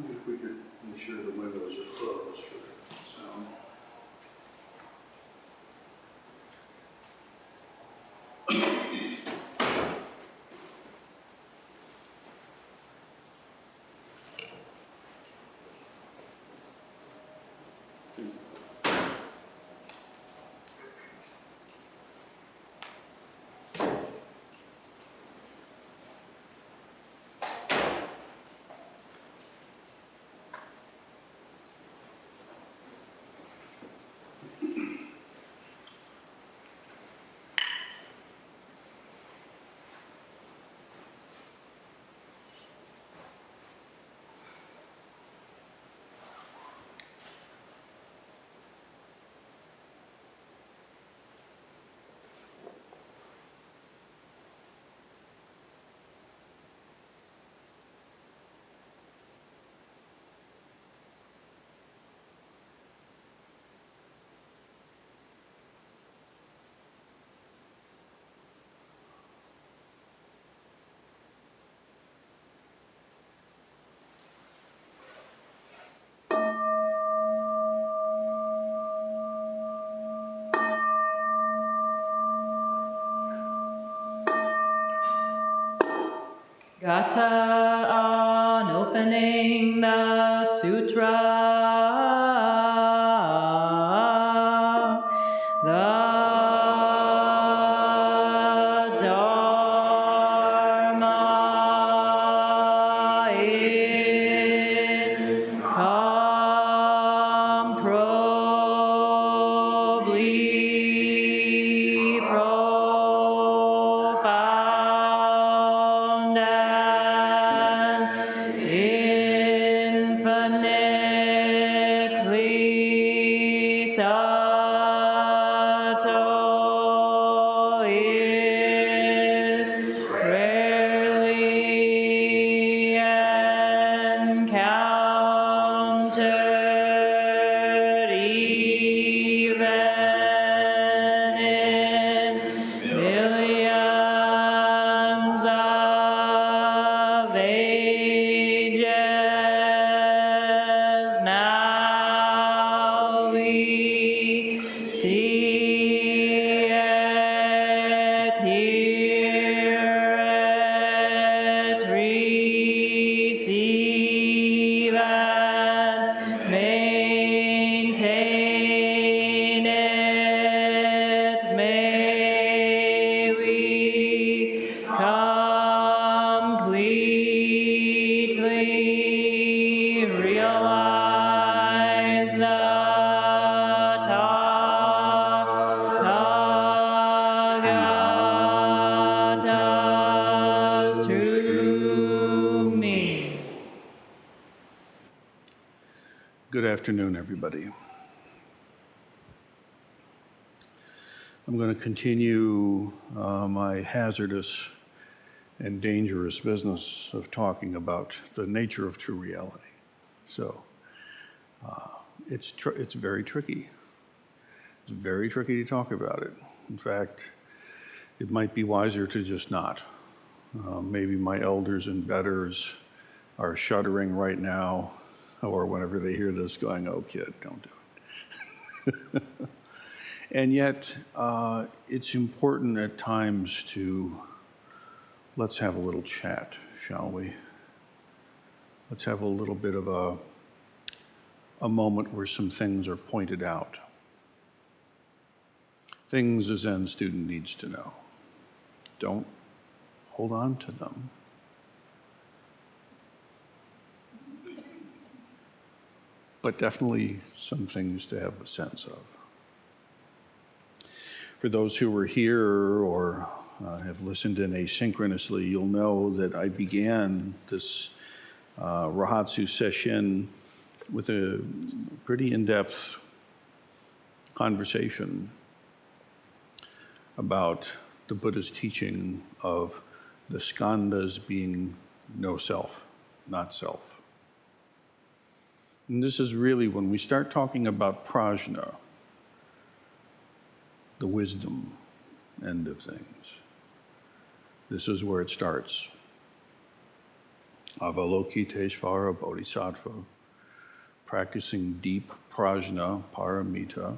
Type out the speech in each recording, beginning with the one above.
If we could make sure the windows are closed for the sound. Gata on opening the sutra. The Dharma in comprobably profound and infinitely subtle is rarely encountered even in millions of ages. Now we see it, hear it, receive and maintain it. May we completely realize the Tathagata's true meaning. Good afternoon, everybody. I'm going to continue my hazardous and dangerous business of talking about the nature of true reality. So it's very tricky. It's very tricky to talk about it. In fact, it might be wiser to just not. Maybe my elders and betters are shuddering right now, or whenever they hear this, going, "Oh, kid, don't do it." And yet, it's important at times to let's have a little chat, shall we? Let's have a little bit of a moment where some things are pointed out. Things a Zen student needs to know. Don't hold on to them. But definitely some things to have a sense of. For those who were here or have listened in asynchronously, you'll know that I began this Rohatsu Sesshin with a pretty in-depth conversation about the Buddha's teaching of the skandhas being no self, not self. And this is really when we start talking about prajna, the wisdom end of things. This is where it starts. Avalokiteshvara Bodhisattva, practicing deep prajna paramita,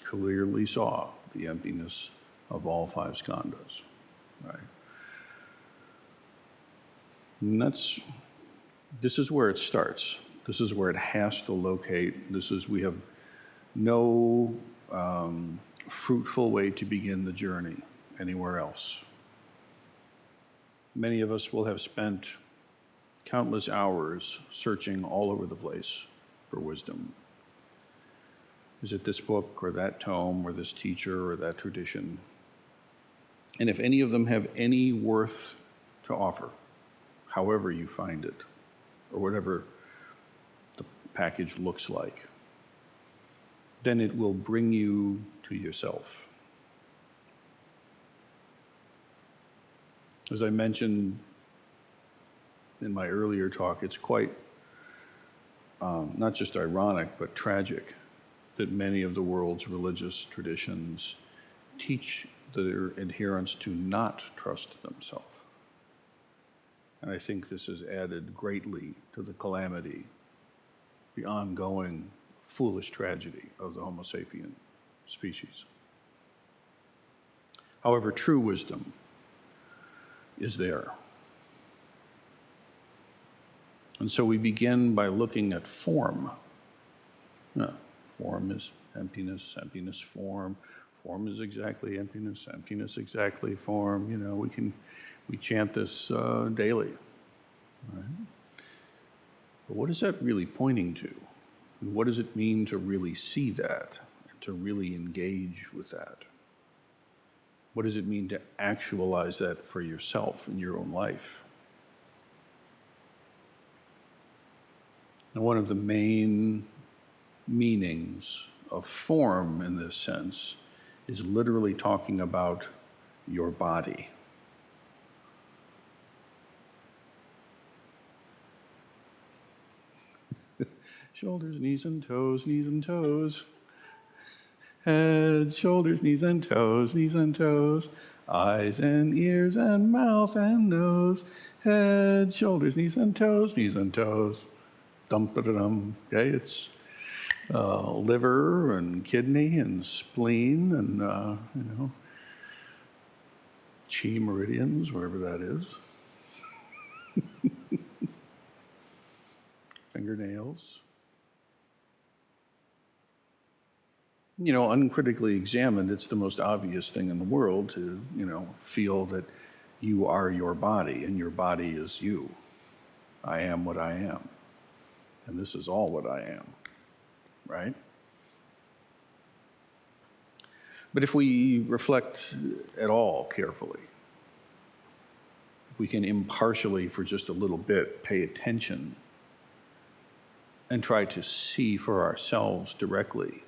clearly saw the emptiness of all five skandhas, right? And this is where it starts. This is where it has to locate. We have no fruitful way to begin the journey anywhere else. Many of us will have spent countless hours searching all over the place for wisdom. Is it this book or that tome or this teacher or that tradition? And if any of them have any worth to offer, however you find it, or whatever the package looks like, then it will bring you to yourself. As I mentioned in my earlier talk, it's quite not just ironic, but tragic that many of the world's religious traditions teach their adherents to not trust themselves. And I think this has added greatly to the calamity, the ongoing foolish tragedy of the Homo sapien species. However, true wisdom is there. And so we begin by looking at form. Form is emptiness, emptiness form. Form is exactly emptiness, emptiness exactly form. We chant this daily, right? But what is that really pointing to? And what does it mean to really see that and to really engage with that? What does it mean to actualize that for yourself in your own life? Now, one of the main meanings of form in this sense is literally talking about your body. Shoulders, knees and toes, knees and toes. Head, shoulders, knees and toes, knees and toes. Eyes and ears and mouth and nose. Head, shoulders, knees and toes, knees and toes. Dum-ba-da-dum. Okay, it's liver and kidney and spleen and, chi meridians, wherever that is. Fingernails. Uncritically examined, it's the most obvious thing in the world to, feel that you are your body and your body is you. I am what I am. And this is all what I am, right? But if we reflect at all carefully, if we can impartially for just a little bit pay attention and try to see for ourselves directly,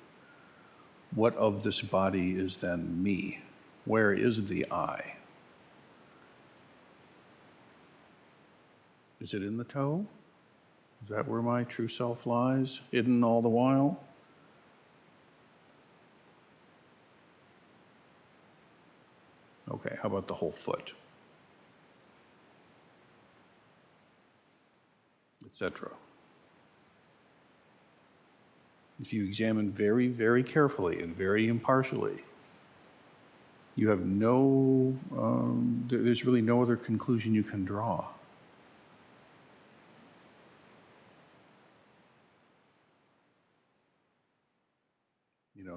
what of this body is then me? Where is the I? Is it in the toe? Is that where my true self lies, hidden all the while? Okay, how about the whole foot? Etc. If you examine very, very carefully and very impartially, you have there's really no other conclusion you can draw.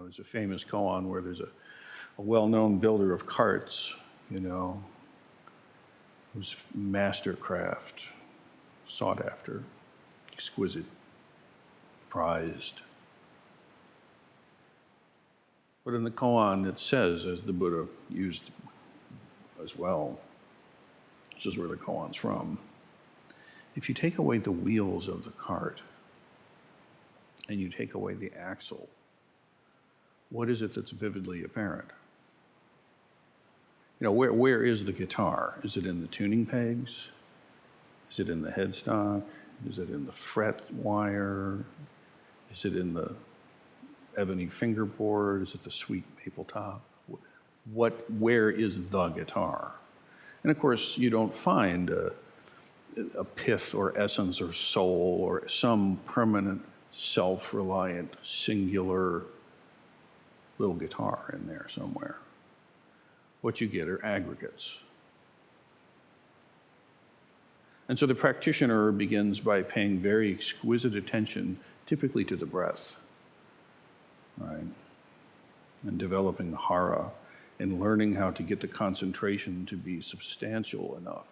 There's a famous koan where there's a well-known builder of carts, whose mastercraft sought after, exquisite, prized. But in the koan it says, as the Buddha used as well, which is where the koan's from, if you take away the wheels of the cart and you take away the axle, what is it that's vividly apparent? Where is the guitar? Is it in the tuning pegs? Is it in the headstock? Is it in the fret wire? Is it in the ebony fingerboard? Is it the sweet maple top? Where is the guitar? And of course, you don't find a pith or essence or soul or some permanent, self-reliant, singular little guitar in there somewhere. What you get are aggregates. And so the practitioner begins by paying very exquisite attention, typically to the breath, right? And developing hara and learning how to get the concentration to be substantial enough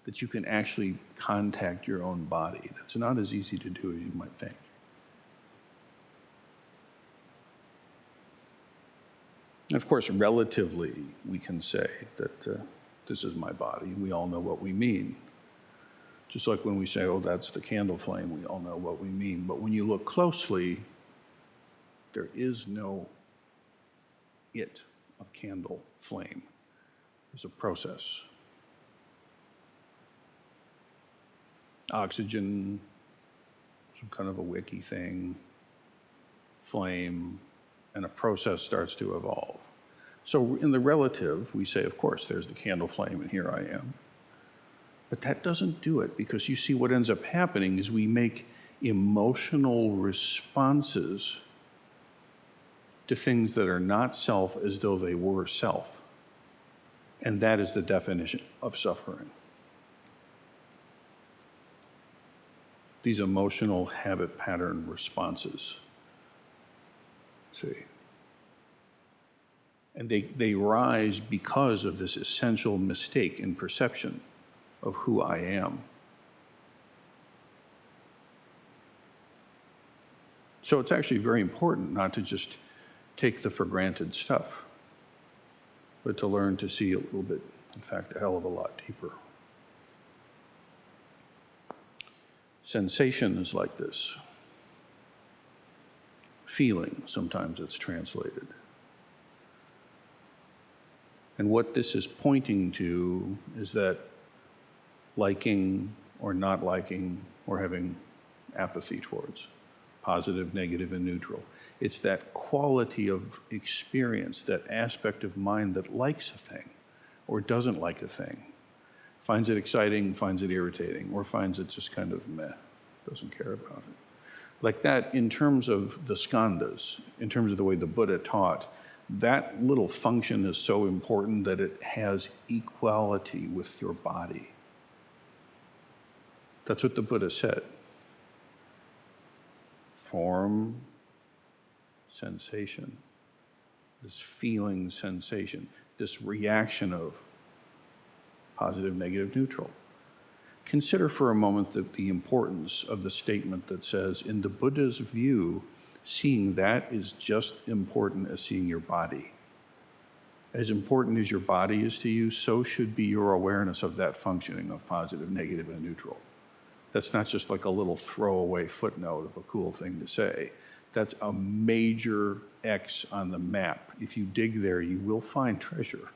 that you can actually contact your own body. That's not as easy to do as you might think. And of course, relatively, we can say that this is my body. We all know what we mean. Just like when we say, oh, that's the candle flame, we all know what we mean. But when you look closely, there is no it of candle flame. There's a process. Oxygen, some kind of a wicky thing, flame, and a process starts to evolve. So in the relative, we say, of course, there's the candle flame, and here I am. But that doesn't do it, because you see what ends up happening is we make emotional responses to things that are not self as though they were self. And that is the definition of suffering. These emotional habit pattern responses. See? And they rise because of this essential mistake in perception of who I am. So it's actually very important not to just take the for granted stuff, but to learn to see a little bit, in fact, a hell of a lot deeper. Sensation is like this. Feeling, sometimes it's translated. And what this is pointing to is that liking or not liking or having apathy towards, positive, negative, and neutral. It's that quality of experience, that aspect of mind that likes a thing or doesn't like a thing, finds it exciting, finds it irritating, or finds it just kind of meh, doesn't care about it. Like that, in terms of the skandhas, in terms of the way the Buddha taught, that little function is so important that it has equality with your body. That's what the Buddha said. Form, sensation, this feeling sensation, this reaction of positive, negative, neutral. Consider for a moment the importance of the statement that says, in the Buddha's view, seeing that is just important as seeing your body. As important as your body is to you, so should be your awareness of that functioning of positive, negative, and neutral. That's not just like a little throwaway footnote of a cool thing to say. That's a major X on the map. If you dig there, you will find treasure.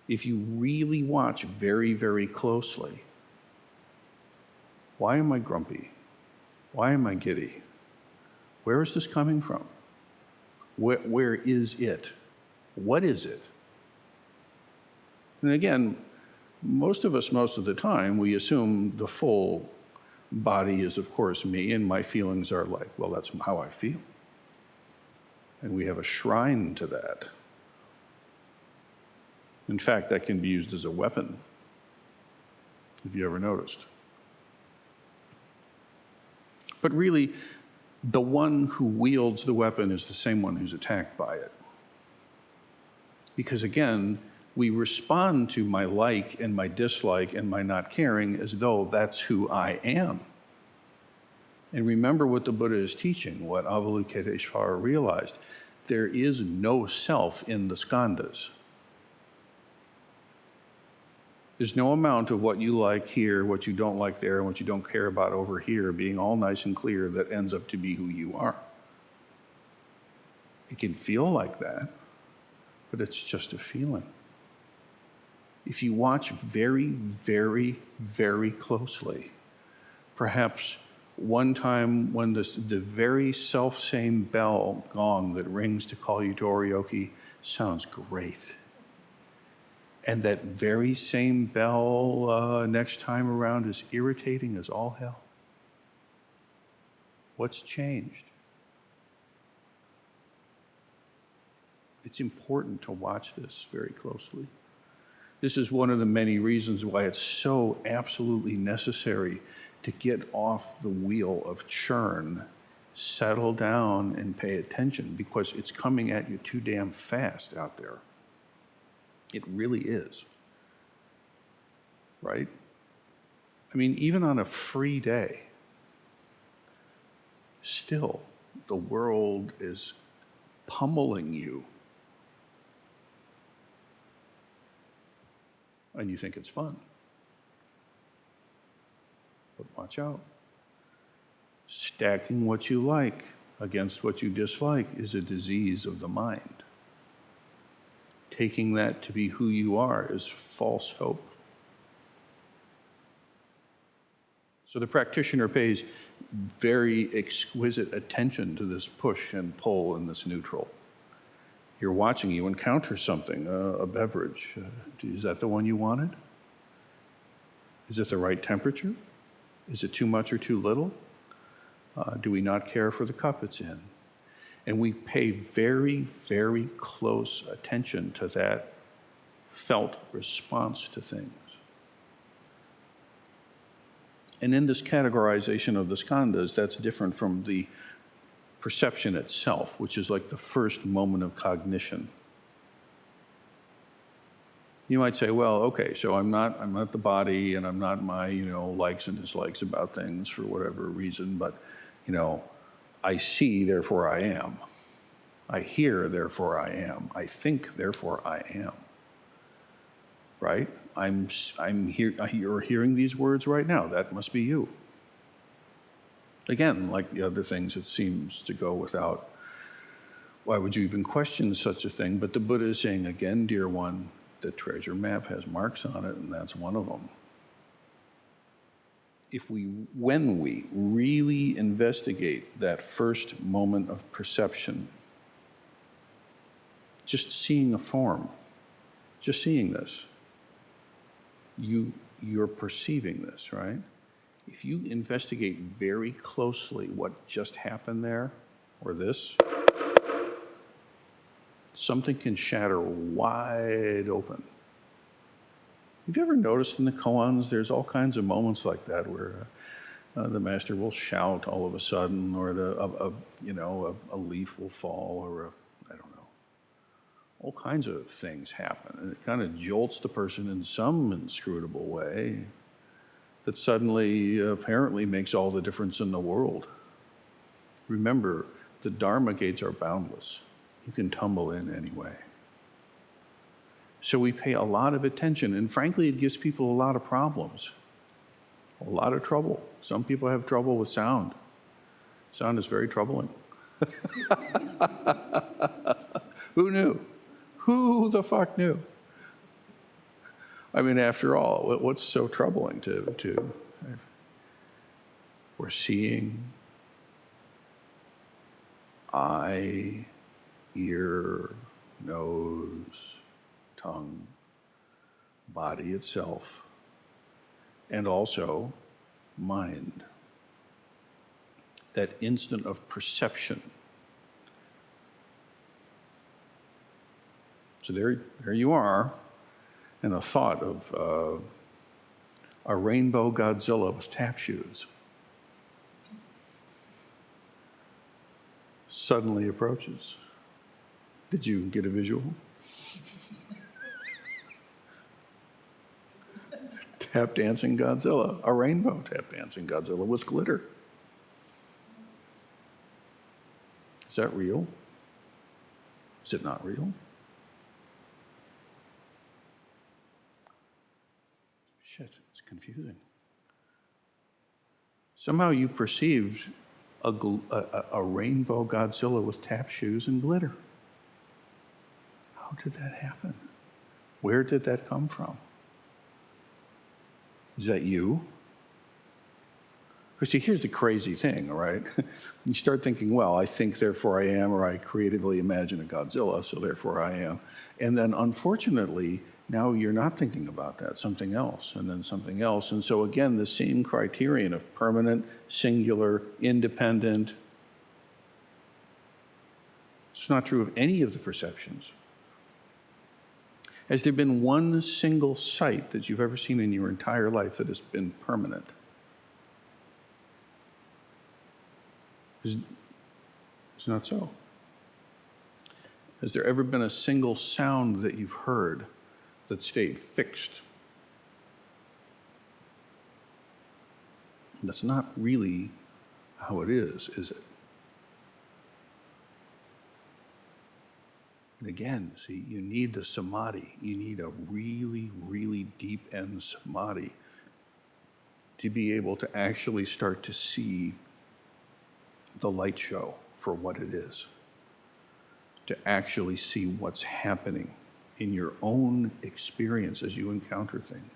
If you really watch very, very closely, why am I grumpy? Why am I giddy? Where is this coming from? Where is it? What is it? And again, most of us, most of the time, we assume the full body is, of course, me, and my feelings are like, well, that's how I feel. And we have a shrine to that. In fact, that can be used as a weapon, if you ever noticed. But really, the one who wields the weapon is the same one who's attacked by it. Because again, we respond to my like and my dislike and my not caring as though that's who I am. And remember what the Buddha is teaching, what Avalokiteshvara realized. There is no self in the skandhas. There's no amount of what you like here, what you don't like there, and what you don't care about over here being all nice and clear that ends up to be who you are. It can feel like that, but it's just a feeling. If you watch very, very, very closely, perhaps one time when the very self-same bell gong that rings to call you to oryoki sounds great. And that very same bell next time around is irritating as all hell. What's changed? It's important to watch this very closely. This is one of the many reasons why it's so absolutely necessary to get off the wheel of churn, settle down, and pay attention, because it's coming at you too damn fast out there. It really is. Right? I mean, even on a free day, still, the world is pummeling you. And you think it's fun. But watch out. Stacking what you like against what you dislike is a disease of the mind. Taking that to be who you are is false hope. So the practitioner pays very exquisite attention to this push and pull and this neutral. You're watching, you encounter something, a beverage. Is that the one you wanted? Is it the right temperature? Is it too much or too little? Do we not care for the cup it's in? And we pay very, very close attention to that felt response to things. And in this categorization of the skandhas, that's different from the perception itself, which is like the first moment of cognition. You might say, well, okay, so I'm not the body, and I'm not my, likes and dislikes about things for whatever reason, but, I see, therefore I am. I hear, therefore I am. I think, therefore I am. Right? I'm here. You're hearing these words right now. That must be you. Again, like the other things, it seems to go without. Why would you even question such a thing? But the Buddha is saying again, dear one, the treasure map has marks on it, and that's one of them. When we really investigate that first moment of perception, just seeing a form, just seeing this, you're perceiving this, right? If you investigate very closely what just happened there, or this, something can shatter wide open. Have you ever noticed in the koans, there's all kinds of moments like that where the master will shout all of a sudden, or a leaf will fall, or I don't know. All kinds of things happen, and it kind of jolts the person in some inscrutable way that suddenly apparently makes all the difference in the world. Remember, the Dharma gates are boundless. You can tumble in anyway. So we pay a lot of attention, and frankly, it gives people a lot of problems, a lot of trouble. Some people have trouble with sound. Sound is very troubling. Who knew? Who the fuck knew? I mean, after all, what's so troubling to we're seeing, eye, ear, nose, tongue, body itself, and also mind. That instant of perception. So there you are, and a thought of a rainbow Godzilla with tap shoes suddenly approaches. Did you get a visual? Tap dancing Godzilla, a rainbow tap dancing Godzilla with glitter. Is that real? Is it not real? Shit, it's confusing. Somehow you perceived a rainbow Godzilla with tap shoes and glitter. How did that happen? Where did that come from? Is that you? Because see, here's the crazy thing, all right? You start thinking, well, I think, therefore I am, or I creatively imagine a Godzilla, so therefore I am. And then, unfortunately, Now you're not thinking about that, something else, and then something else. And so again, the same criterion of permanent, singular, independent. It's not true of any of the perceptions. Has there been one single sight that you've ever seen in your entire life that has been permanent? It's not so. Has there ever been a single sound that you've heard that stayed fixed? That's not really how it is it? And again, see, you need the samadhi. You need a really, really deep end samadhi to be able to actually start to see the light show for what it is, to actually see what's happening in your own experience as you encounter things.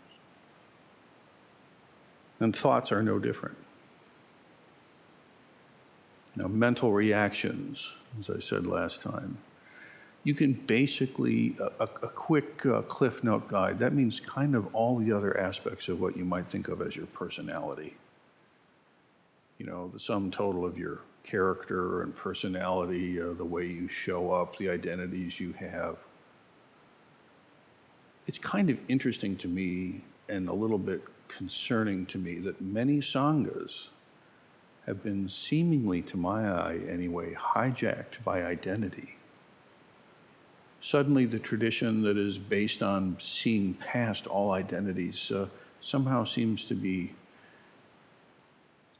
And thoughts are no different. Now, mental reactions, as I said last time, you can basically, a quick Cliff Note guide, that means kind of all the other aspects of what you might think of as your personality. You know, the sum total of your character and personality, the way you show up, the identities you have. It's kind of interesting to me and a little bit concerning to me that many sanghas have been seemingly, to my eye anyway, hijacked by identity. Suddenly the tradition that is based on seeing past all identities somehow seems to be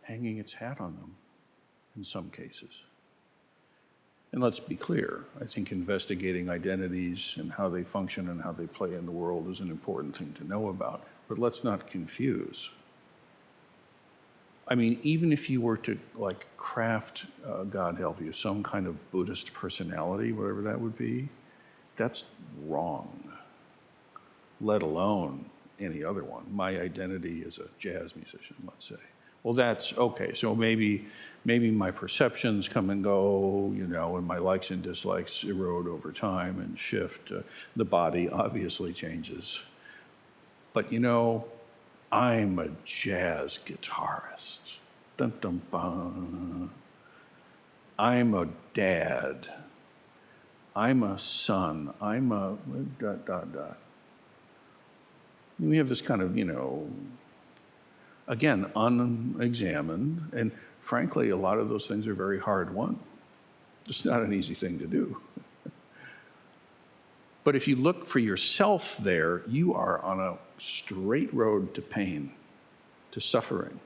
hanging its hat on them in some cases. And let's be clear, I think investigating identities and how they function and how they play in the world is an important thing to know about, but let's not confuse. I mean, even if you were to like craft, God help you, some kind of Buddhist personality, whatever that would be, that's wrong, let alone any other one. My identity is a jazz musician, let's say. Well, that's okay. So maybe my perceptions come and go, you know, and my likes and dislikes erode over time and shift. The body obviously changes. But, you know, I'm a jazz guitarist. Dun, dun, dun. I'm a dad. I'm a son. I'm a ... We have this kind of, you know, again, unexamined, and frankly, a lot of those things are very hard won. It's not an easy thing to do. But if you look for yourself there, you are on a straight road to pain, to suffering.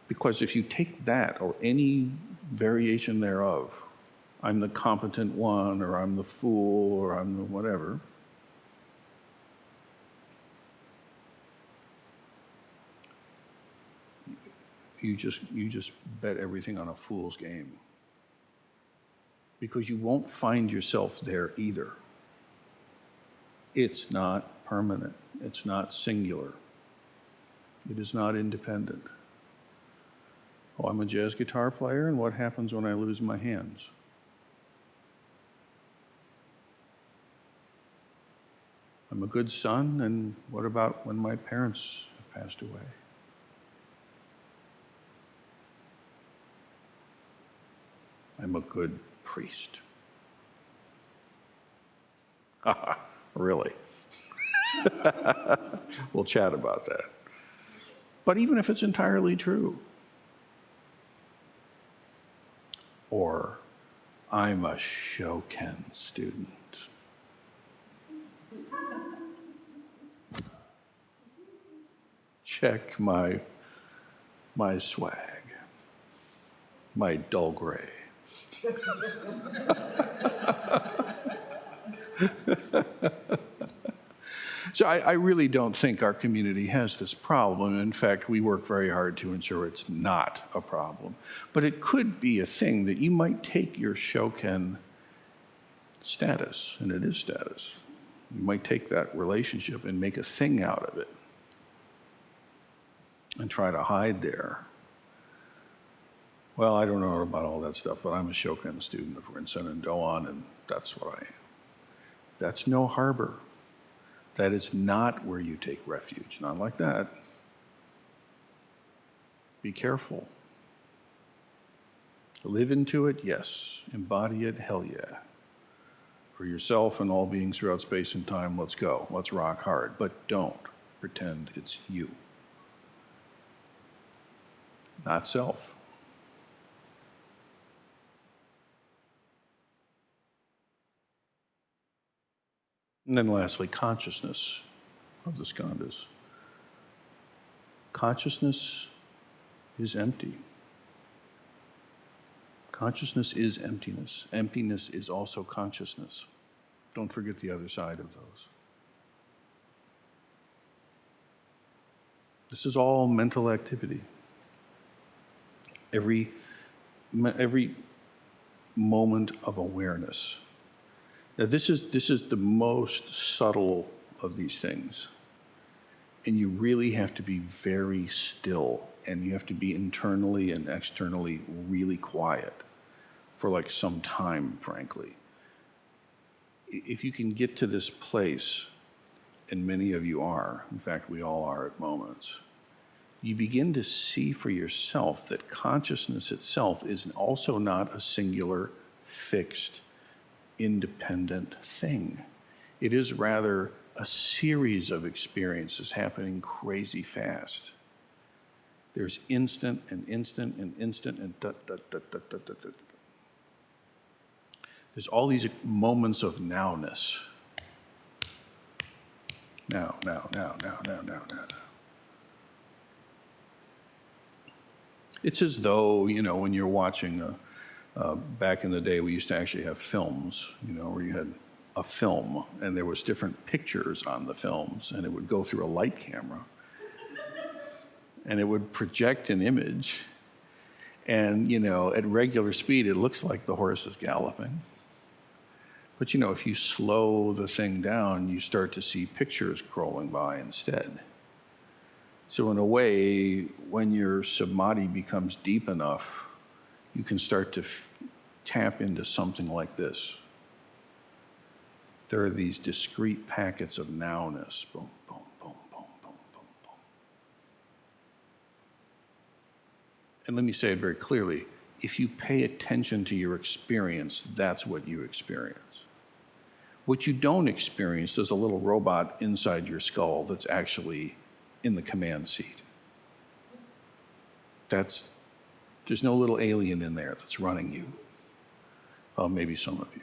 Because if you take that or any variation thereof, I'm the competent one, or I'm the fool, or I'm the whatever, you just bet everything on a fool's game. Because you won't find yourself there either. It's not permanent. It's not singular. It is not independent. Oh, I'm a jazz guitar player, and what happens when I lose my hands? I'm a good son, and what about when my parents have passed away? I'm a good priest. Really? We'll chat about that. But even if it's entirely true, or I'm a Shoken student. Check my swag, my dull gray. So I really don't think our community has this problem. In fact, we work very hard to ensure it's not a problem. But it could be a thing that you might take your Shoken status, and it is status. You might take that relationship and make a thing out of it and try to hide there. Well, I don't know about all that stuff, but I'm a Shoken student of Rinsen and Doan, and that's what I am. That's no harbor. That is not where you take refuge. Not like that. Be careful. Live into it, yes. Embody it, hell yeah. For yourself and all beings throughout space and time, let's go. Let's rock hard. But don't pretend it's you. Not self. And then lastly, consciousness of the skandhas. Consciousness is empty. Consciousness is emptiness. Emptiness is also consciousness. Don't forget the other side of those. This is all mental activity. Every moment of awareness. Now this is the most subtle of these things. And you really have to be very still, and you have to be internally and externally really quiet for like some time, frankly. If you can get to this place, and many of you are, in fact, we all are at moments, you begin to see for yourself that consciousness itself is also not a singular, fixed, independent thing. It is rather a series of experiences happening crazy fast. There's instant and instant and instant and dot, dot, dot, dot, dot, dot, dot. There's all these moments of nowness. Now. It's as though, when you're watching, back in the day, we used to actually have films, where you had a film and there was different pictures on the films, and it would go through a light camera and it would project an image, and, at regular speed, it looks like the horse is galloping. But, if you slow the thing down, you start to see pictures crawling by instead. So in a way, when your samadhi becomes deep enough, you can start to tap into something like this. There are these discrete packets of nowness. Boom, boom, boom, boom, boom, boom, boom. And let me say it very clearly. If you pay attention to your experience, that's what you experience. What you don't experience, there's a little robot inside your skull that's actually in the command seat. There's no little alien in there that's running you. Well, maybe some of you.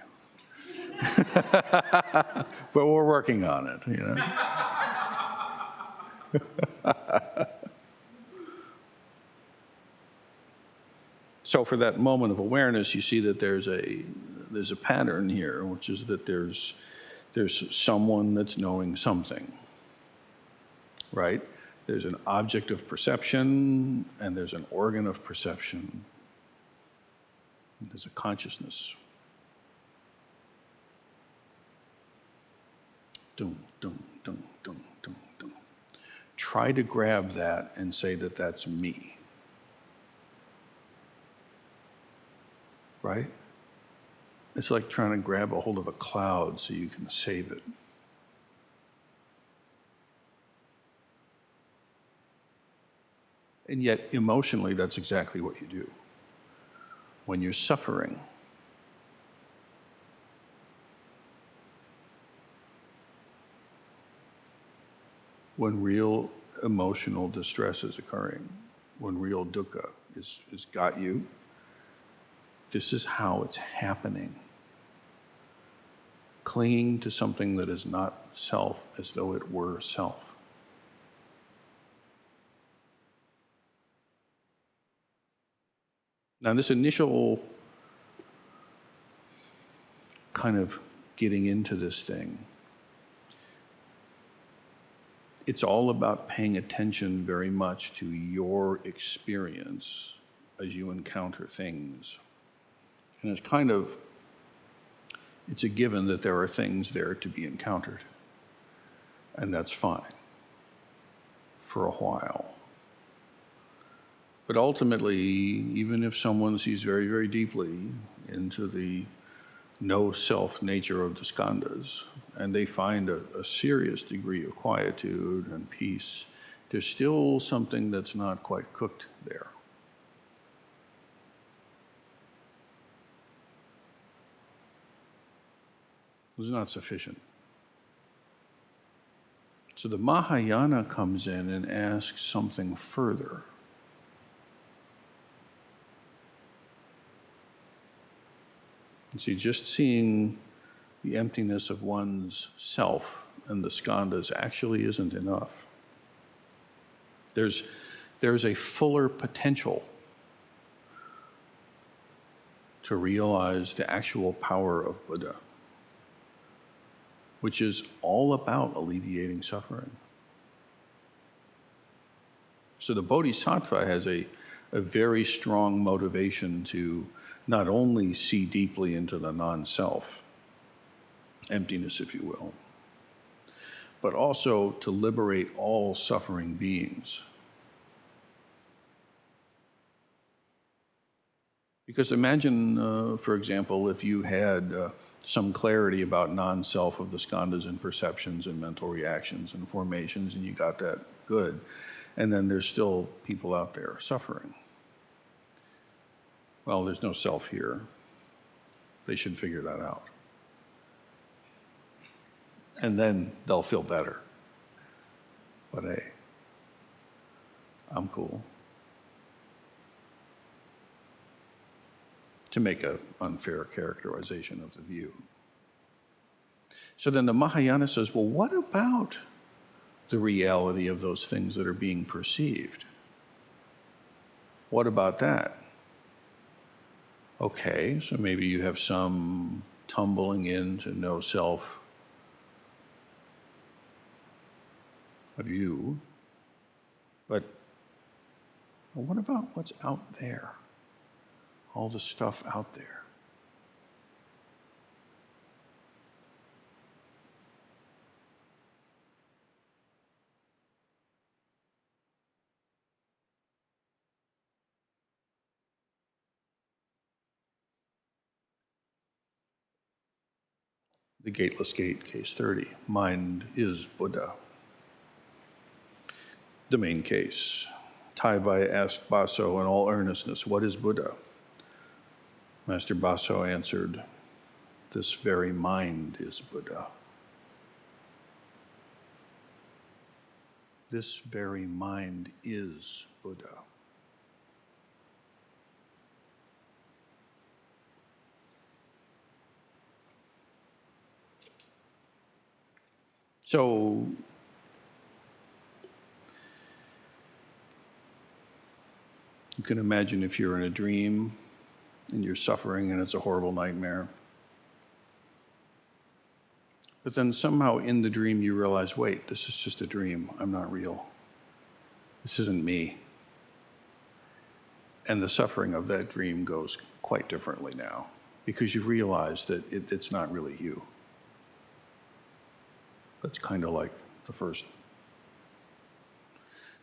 But we're working on it, So for that moment of awareness, you see that there's a pattern here, which is that there's someone that's knowing something, right? There's an object of perception, and there's an organ of perception. There's a consciousness. Dum, dum, dum, dum, dum, dum. Try to grab that and say that that's me. Right? It's like trying to grab a hold of a cloud so you can save it. And yet, emotionally, that's exactly what you do. When you're suffering, when real emotional distress is occurring, when real dukkha is got you, this is how it's happening. Clinging to something that is not self as though it were self. Now, this initial kind of getting into this thing, it's all about paying attention very much to your experience as you encounter things. And it's a given that there are things there to be encountered. And that's fine for a while. But ultimately, even if someone sees very, very deeply into the no-self nature of the skandhas, and they find a serious degree of quietude and peace, there's still something that's not quite cooked there. It's not sufficient. So the Mahayana comes in and asks something further. You see, just seeing the emptiness of one's self and the skandhas actually isn't enough. There's a fuller potential to realize the actual power of Buddha, which is all about alleviating suffering. So the Bodhisattva has a very strong motivation to not only see deeply into the non-self, emptiness, if you will, but also to liberate all suffering beings. Because imagine, for example, if you had some clarity about non-self of the skandhas and perceptions and mental reactions and formations, and you got that good, and then there's still people out there suffering. Well, there's no self here. They should figure that out. And then they'll feel better. But hey, I'm cool. To make an unfair characterization of the view. So then the Mahayana says, well, what about the reality of those things that are being perceived? What about that? Okay, so maybe you have some tumbling into no self of you, but what about what's out there? All the stuff out there. The Gateless Gate, case 30. Mind is Buddha. The main case. Taibai asked Baso in all earnestness, what is Buddha? Master Baso answered, this very mind is Buddha. This very mind is Buddha. So, you can imagine if you're in a dream and you're suffering and it's a horrible nightmare. But then somehow in the dream you realize, wait, this is just a dream. I'm not real. This isn't me. And the suffering of that dream goes quite differently now because you've realized that it's not really you. That's kind of like the first.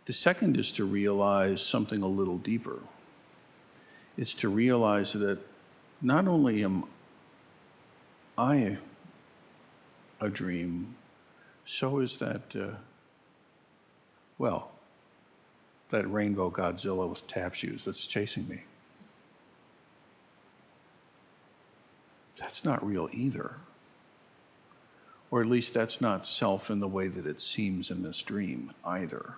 The second is to realize something a little deeper. It's to realize that not only am I a dream, so is that, that rainbow Godzilla with tap shoes that's chasing me. That's not real either. Or at least that's not self in the way that it seems in this dream either.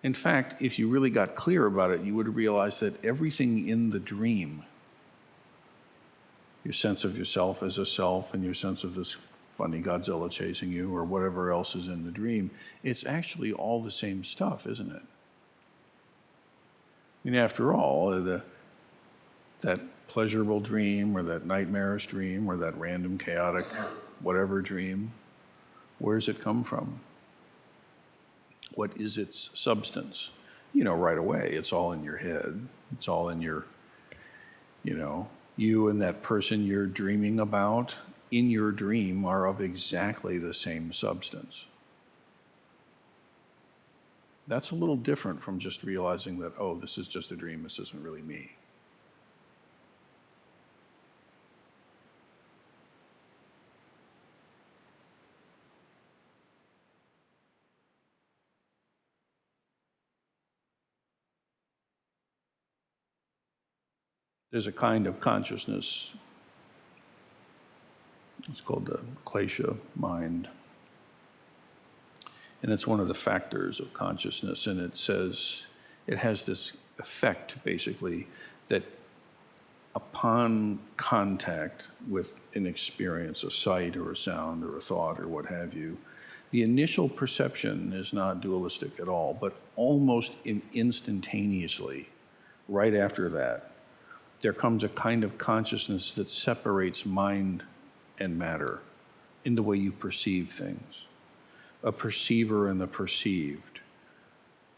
In fact, if you really got clear about it, you would realize that everything in the dream, your sense of yourself as a self and your sense of this funny Godzilla chasing you or whatever else is in the dream, it's actually all the same stuff, isn't it? I mean, after all, that pleasurable dream or that nightmarish dream or that random chaotic whatever dream, where does it come from? What is its substance? You know right away, it's all in your head. It's all in your, you and that person you're dreaming about in your dream are of exactly the same substance. That's a little different from just realizing that, oh, this is just a dream, this isn't really me. There's a kind of consciousness, it's called the klesha mind. And it's one of the factors of consciousness. And it says, it has this effect, basically, that upon contact with an experience, a sight or a sound or a thought or what have you, the initial perception is not dualistic at all, but almost instantaneously, right after that, there comes a kind of consciousness that separates mind and matter in the way you perceive things. A perceiver and the perceived,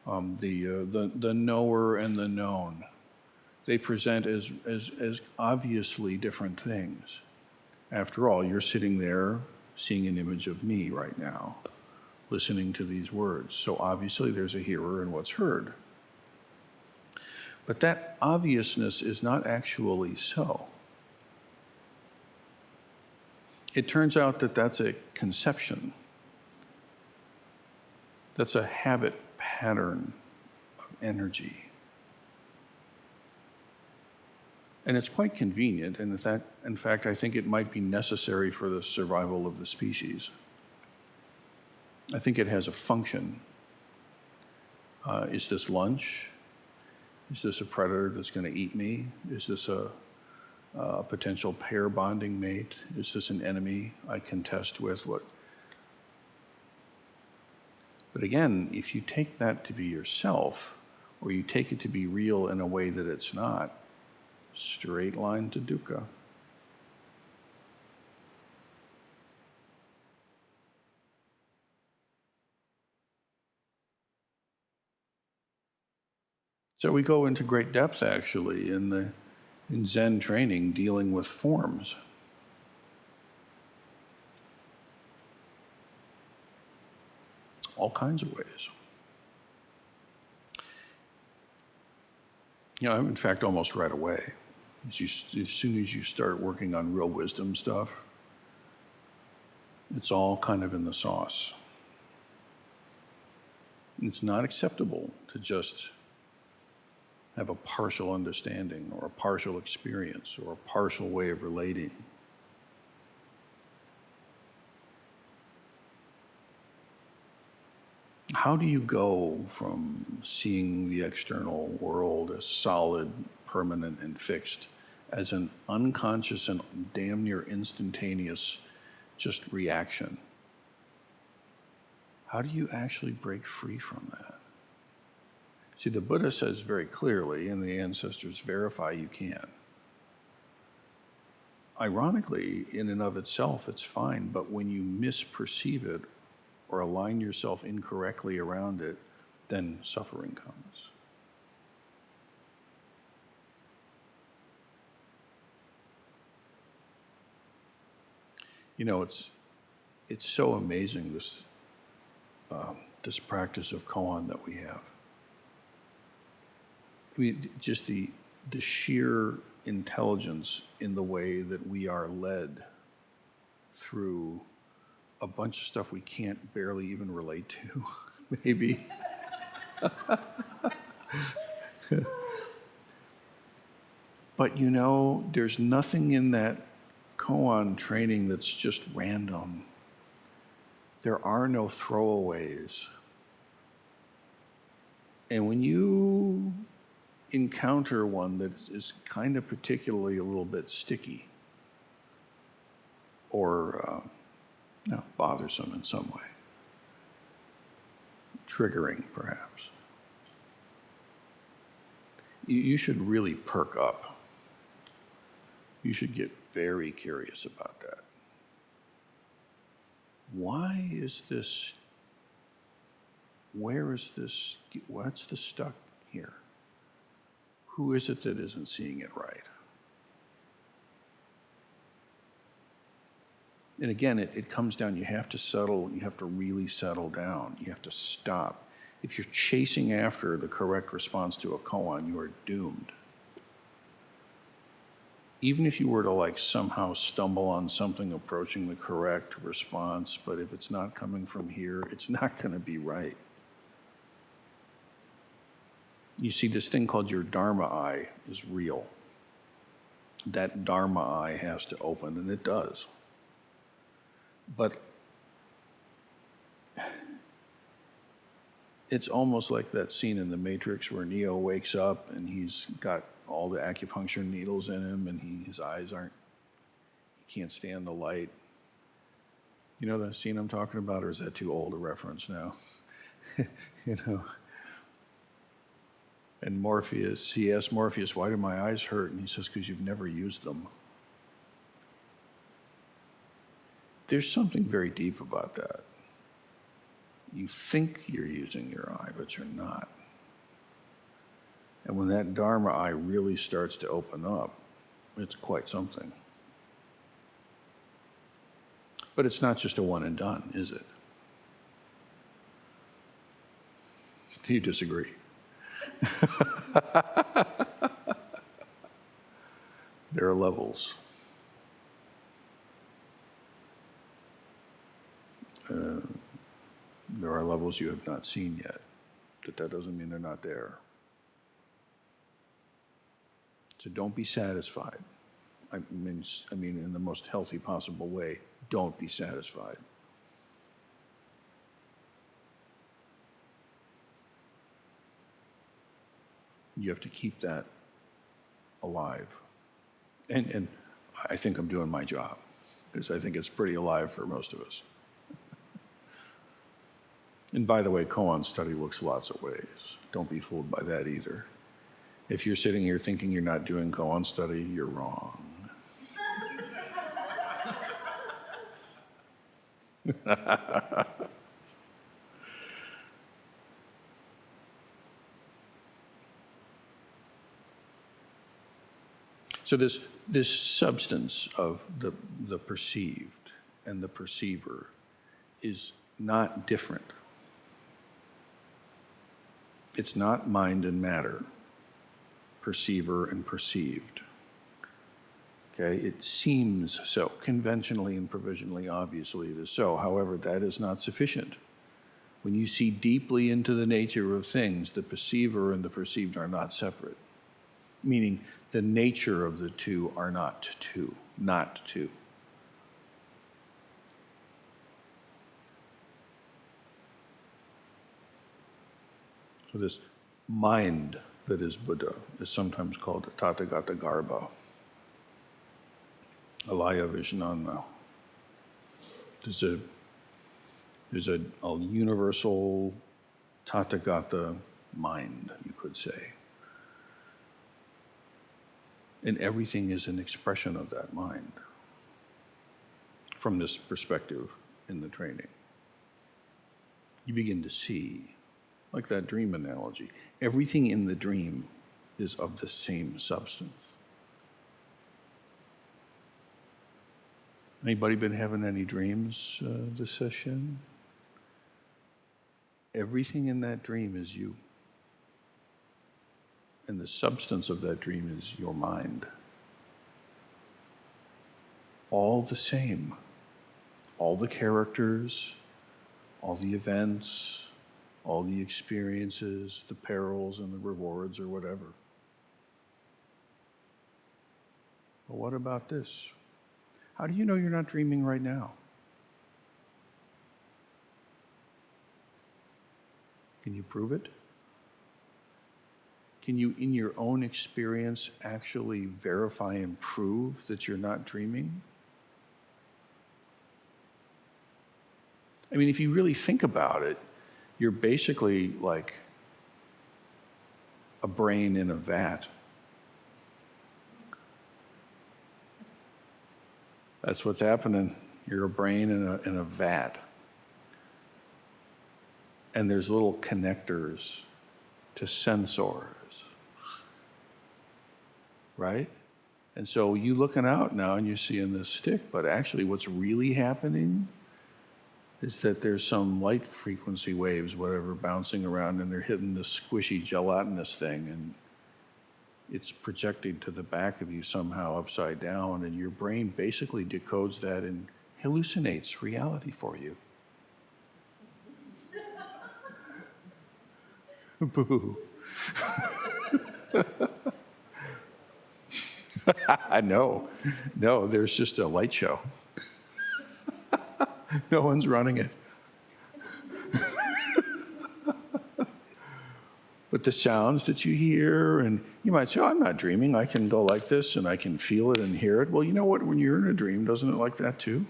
the knower and the known. They present as obviously different things. After all, you're sitting there seeing an image of me right now, listening to these words. So obviously there's a hearer and what's heard. But that obviousness is not actually so. It turns out that that's a conception. That's a habit pattern of energy. And it's quite convenient, and in fact, I think it might be necessary for the survival of the species. I think it has a function. Is this lunch? Is this a predator that's going to eat me? Is this a potential pair bonding mate? Is this an enemy I contest with? What? But again, if you take that to be yourself, or you take it to be real in a way that it's not, straight line to dukkha. So we go into great depth, actually, in Zen training, dealing with forms. All kinds of ways. You know, in fact, almost right away. As soon as you start working on real wisdom stuff, it's all kind of in the sauce. It's not acceptable to just have a partial understanding or a partial experience or a partial way of relating. How do you go from seeing the external world as solid, permanent, and fixed as an unconscious and damn near instantaneous just reaction? How do you actually break free from that? See, the Buddha says very clearly, and the ancestors verify you can. Ironically, in and of itself, it's fine, but when you misperceive it or align yourself incorrectly around it, then suffering comes. You know, it's so amazing, this practice of koan that we have. I mean, just the sheer intelligence in the way that we are led through a bunch of stuff we can't barely even relate to, maybe. But you know, there's nothing in that koan training that's just random. There are no throwaways. And when you encounter one that is kind of particularly a little bit sticky or bothersome in some way, triggering perhaps, you should really perk up. You should get very curious about that. Why is this? Where is this? What's the stuck here? Who is it that isn't seeing it right? And again, it comes down, you have to settle, you have to really settle down. You have to stop. If you're chasing after the correct response to a koan, you are doomed. Even if you were to somehow stumble on something approaching the correct response, but if it's not coming from here, it's not going to be right. You see, this thing called your Dharma eye is real. that Dharma eye has to open, and it does. But it's almost like that scene in The Matrix where Neo wakes up and he's got all the acupuncture needles in him, and his eyes aren't, he can't stand the light. You know the scene I'm talking about, or is that too old a reference now? You know? And Morpheus, he asks Morpheus, why do my eyes hurt? And he says, because you've never used them. There's something very deep about that. You think you're using your eye, but you're not. And when that Dharma eye really starts to open up, it's quite something. But it's not just a one and done, is it? Do you disagree? There are levels. There are levels you have not seen yet, but that doesn't mean they're not there. So don't be satisfied. I mean, in the most healthy possible way, don't be satisfied. You have to keep that alive. And I think I'm doing my job, because I think it's pretty alive for most of us. And by the way, koan study looks lots of ways. Don't be fooled by that either. If you're sitting here thinking you're not doing koan study, you're wrong. So this substance of the perceived and the perceiver is not different. It's not mind and matter, perceiver and perceived. Okay, it seems so. Conventionally and provisionally, obviously, it is so. However, that is not sufficient. When you see deeply into the nature of things, the perceiver and the perceived are not separate. Meaning, the nature of the two are not two. So this mind that is Buddha is sometimes called the Tathagata Garbha, Alaya Vijnana. There's a universal Tathagata mind, you could say. And everything is an expression of that mind from this perspective in the training. You begin to see, like that dream analogy, everything in the dream is of the same substance. Anybody been having any dreams this session? Everything in that dream is you. And the substance of that dream is your mind. All the same. All the characters, all the events, all the experiences, the perils and the rewards or whatever. But what about this? How do you know you're not dreaming right now? Can you prove it? Can you, in your own experience, actually verify and prove that you're not dreaming? I mean, if you really think about it, you're basically like a brain in a vat. That's what's happening. You're a brain in a vat. And there's little connectors to sensors. Right? And so you looking out now and you're seeing this stick, but actually what's really happening is that there's some light frequency waves, whatever, bouncing around, and they're hitting this squishy gelatinous thing, and it's projecting to the back of you somehow upside down, and your brain basically decodes that and hallucinates reality for you. Boo. No, no, there's just a light show. No one's running it. But the sounds that you hear, and you might say, oh, I'm not dreaming. I can go like this, and I can feel it and hear it. Well, you know what? When you're in a dream, doesn't it like that too?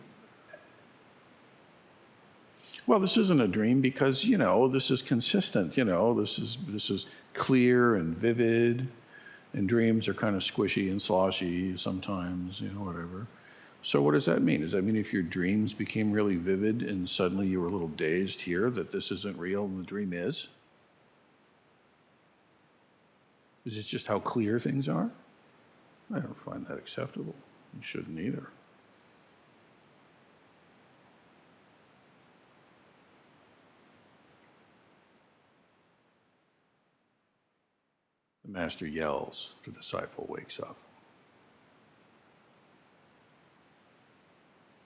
Well, this isn't a dream because, this is consistent. This is clear and vivid. And dreams are kind of squishy and sloshy sometimes, whatever. So what does that mean? Does that mean if your dreams became really vivid and suddenly you were a little dazed here that this isn't real and the dream is? Is it just how clear things are? I don't find that acceptable. You shouldn't either. The master yells, the disciple wakes up.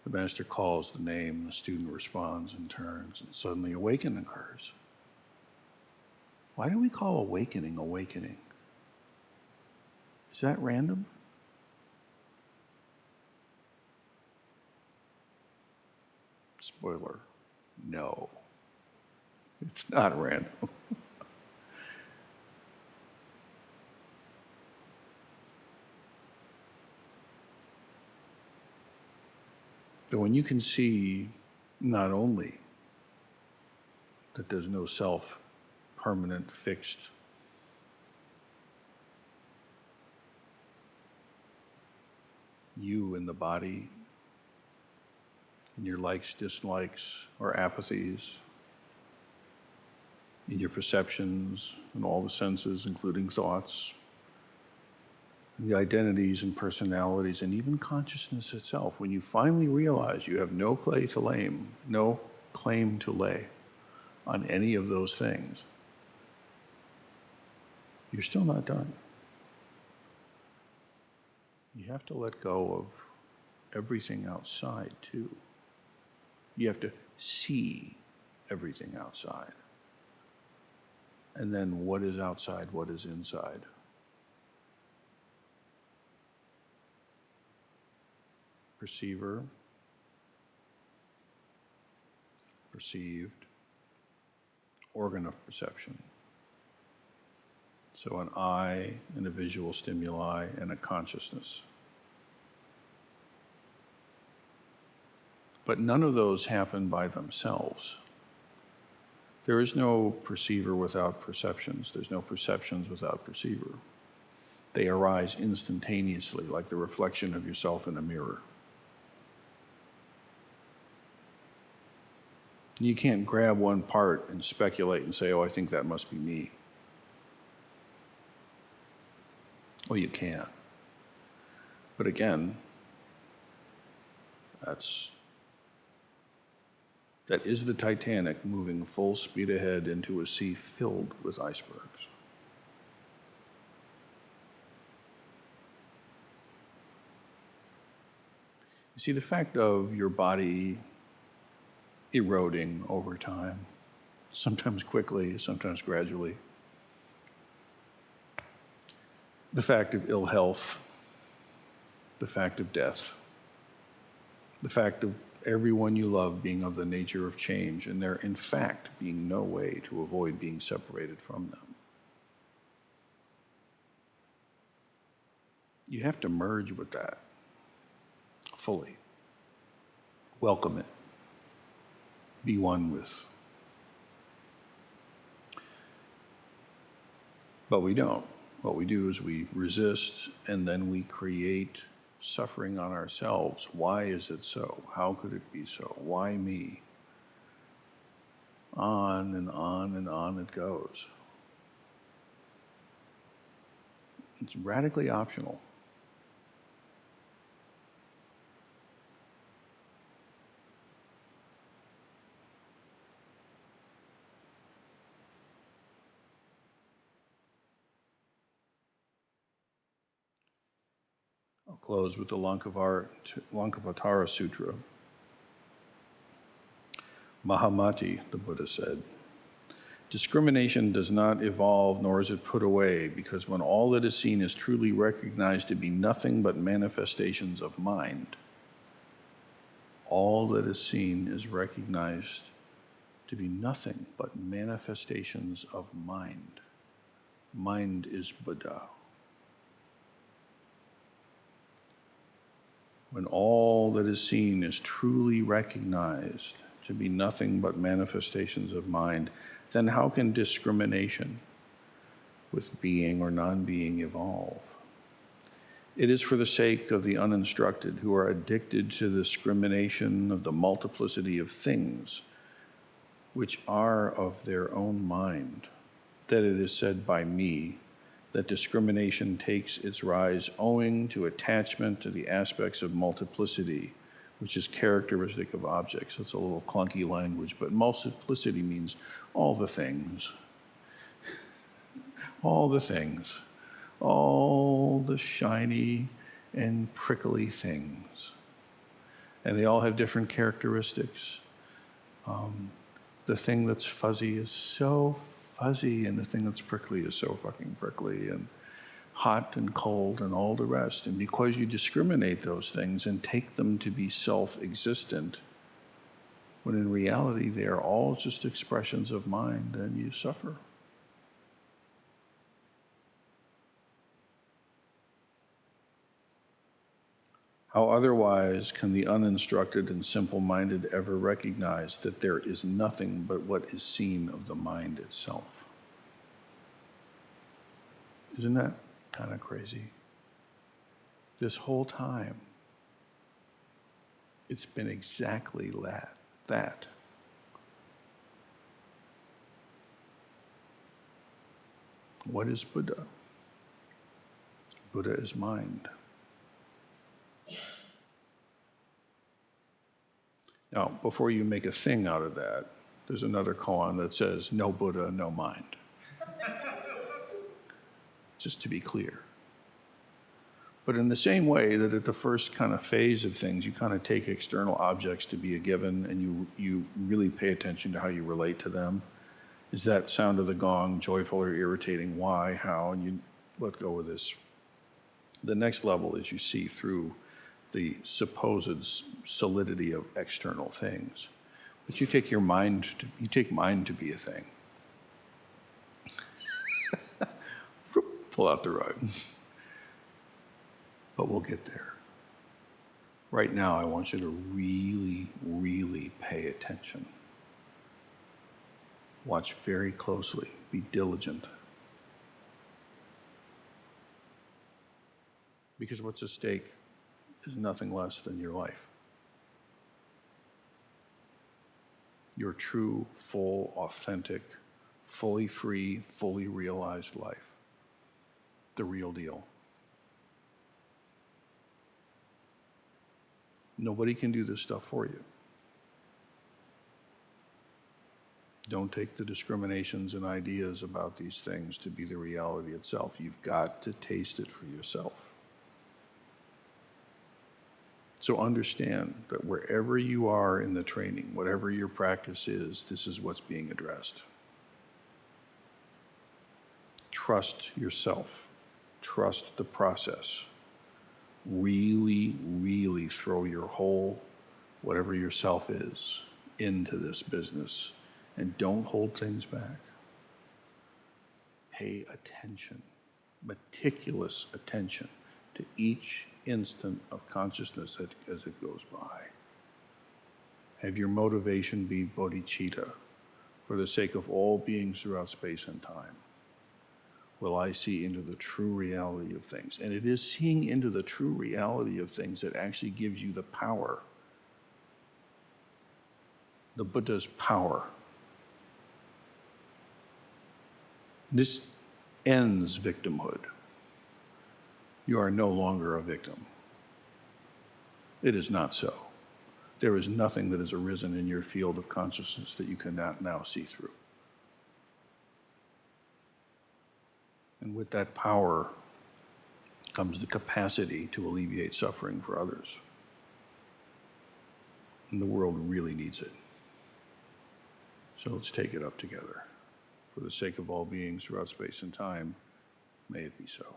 The master calls the name, the student responds and turns, and suddenly awakening occurs. Why do we call awakening awakening? Is that random? Spoiler, no. It's not random. But when you can see not only that there's no self, permanent, fixed, you in the body, in your likes, dislikes, or apathies, in your perceptions and all the senses, including thoughts, the identities and personalities, and even consciousness itself, when you finally realize you have no claim to lay on any of those things, you're still not done. You have to let go of everything outside, too. You have to see everything outside. And then what is outside, what is inside? Perceiver, perceived, organ of perception. So an eye and a visual stimuli and a consciousness. But none of those happen by themselves. There is no perceiver without perceptions. There's no perceptions without perceiver. They arise instantaneously, like the reflection of yourself in a mirror. You can't grab one part and speculate and say, oh, I think that must be me. Well, you can. But again, that is the Titanic moving full speed ahead into a sea filled with icebergs. You see, the fact of your body eroding over time, sometimes quickly, sometimes gradually, the fact of ill health, the fact of death, the fact of everyone you love being of the nature of change, and there, in fact, being no way to avoid being separated from them. You have to merge with that fully. Welcome it. Be one with. But we don't. What we do is we resist, and then we create suffering on ourselves. Why is it so? How could it be so? Why me? On and on and on it goes. It's radically optional. I'll close with the Lankavatara Sutra. Mahamati, the Buddha said, Discrimination does not evolve, nor is it put away, because when all that is seen is truly recognized to be nothing but manifestations of mind, all that is seen is recognized to be nothing but manifestations of mind. Mind is Buddha. When all that is seen is truly recognized to be nothing but manifestations of mind, then how can discrimination with being or non-being evolve? It is for the sake of the uninstructed who are addicted to the discrimination of the multiplicity of things which are of their own mind that it is said by me that discrimination takes its rise owing to attachment to the aspects of multiplicity, which is characteristic of objects. It's a little clunky language, but multiplicity means all the things. All the things. All the shiny and prickly things. And they all have different characteristics. The thing that's fuzzy is so fuzzy, and the thing that's prickly is so fucking prickly, and hot and cold and all the rest. And because you discriminate those things and take them to be self-existent, when in reality they are all just expressions of mind, then you suffer. How otherwise can the uninstructed and simple-minded ever recognize that there is nothing but what is seen of the mind itself? Isn't that kind of crazy? This whole time, it's been exactly that. What is Buddha? Buddha is mind. Now, before you make a thing out of that, there's another koan that says, no Buddha, no mind. Just to be clear. But in the same way that at the first kind of phase of things, you kind of take external objects to be a given and you really pay attention to how you relate to them. Is that sound of the gong joyful or irritating? Why? How? And you let go of this. The next level is you see through the supposed solidity of external things. But you take mind to be a thing. Pull out the rug. But we'll get there. Right now, I want you to really, really pay attention. Watch very closely. Be diligent. Because what's at stake is nothing less than your life. Your true, full, authentic, fully free, fully realized life. The real deal. Nobody can do this stuff for you. Don't take the discriminations and ideas about these things to be the reality itself. You've got to taste it for yourself. So understand that wherever you are in the training, whatever your practice is, this is what's being addressed. Trust yourself. Trust the process. Really, really throw your whole, whatever yourself is, into this business. And don't hold things back. Pay attention, meticulous attention to each instant of consciousness as it goes by. Have your motivation be bodhicitta, for the sake of all beings throughout space and time. Will I see into the true reality of things? And it is seeing into the true reality of things that actually gives you the power, the Buddha's power. This ends victimhood. You are no longer a victim. It is not so. There is nothing that has arisen in your field of consciousness that you cannot now see through. And with that power comes the capacity to alleviate suffering for others. And the world really needs it. So let's take it up together. for the sake of all beings throughout space and time, may it be so.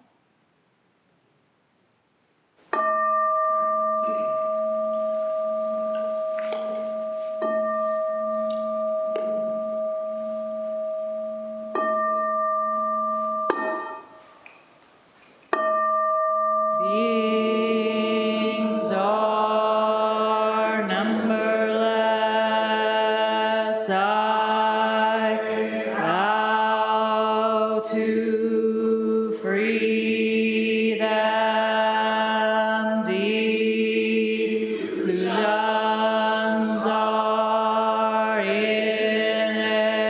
Beings are numberless. I vow to free them. Delusions are inexhaustible.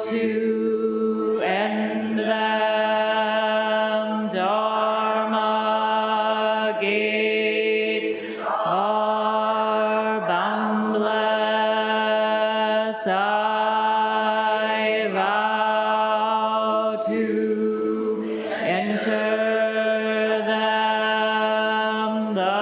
To end them, Dharma gates are boundless. I vow to enter them. The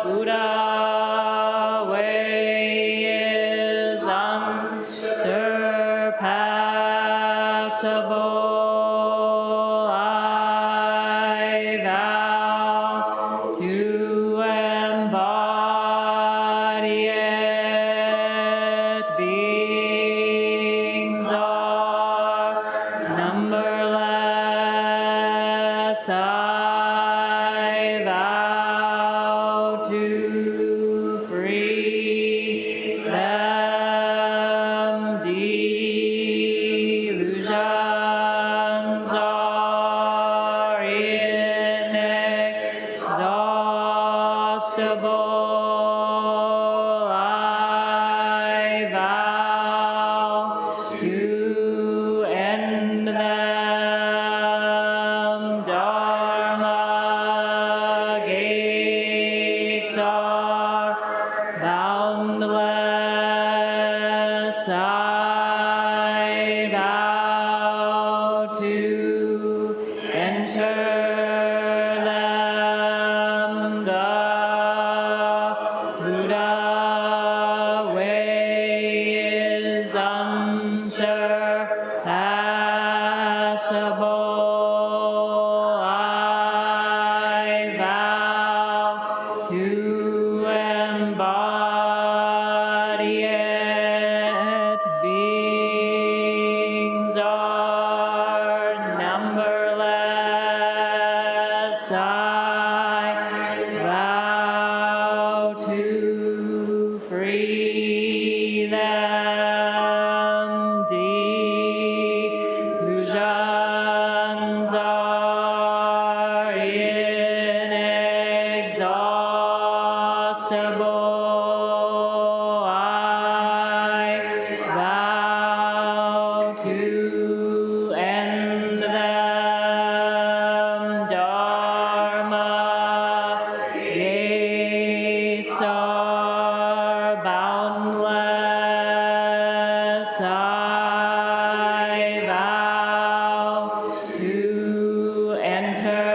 Buddha way is unsurpassable. I vow to embody it. Beings are numberless. I vow to free them. Delusions are inexhaustible. I vow to end them. Dharma gates are boundless. I vow to enter them. The Buddha way is unsurpassable. I vow to embody it. Beings are numberless. I vow to free them. Delusions are inexhaustible. I vow to end them. Dharma gates are boundless. I vow to enter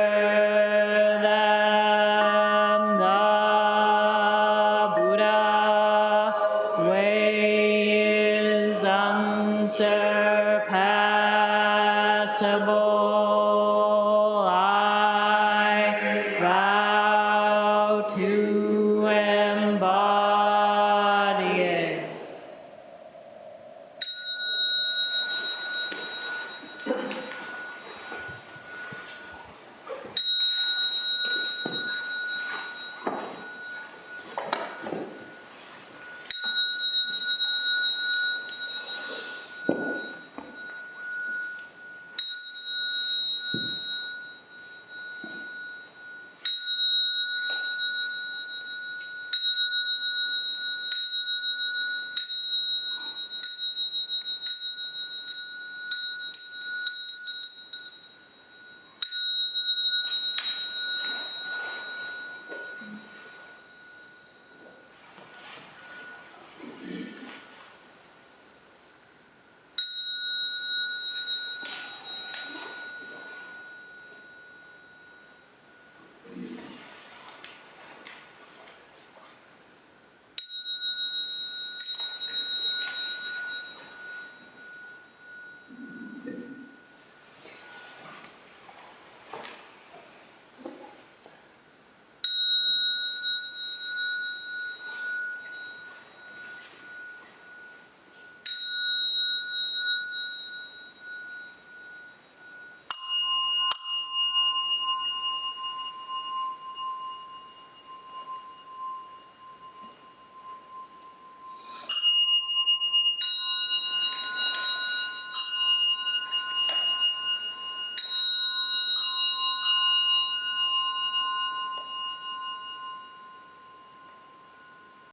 them. The Buddha way is unsurpassable.